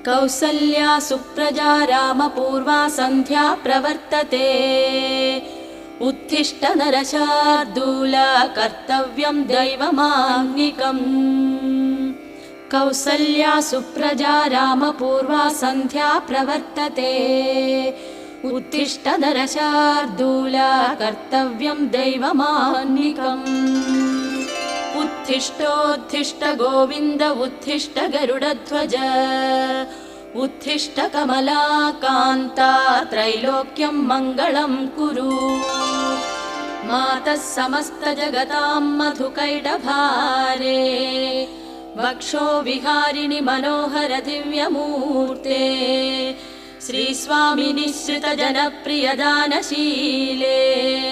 कौसल्या सुप्रजा रामपूर्वा सन्ध्या प्रवर्तते। उत्तिष्ठ नरशार्दूल कर्तव्यं दैवमान्निकम्। कौसल्या सुप्रजा रामपूर्वा सन्ध्या प्रवर्तते। उत्तिष्ठ नरशार्दूल कर्तव्यं दैवमान्निकम्। उत्तिष्ठोत्तिष्ठ गोविन्द उत्तिष्ठ गरुडध्वज। उत्तिष्ठ कमलाकान्ता त्रैलोक्यं मङ्गलं कुरु। मातः समस्तजगतां मधुकैटभारे। वक्षो विहारिणि मनोहर दिव्यमूर्ते। श्रीस्वामिनि श्रितजनप्रियदानशीले।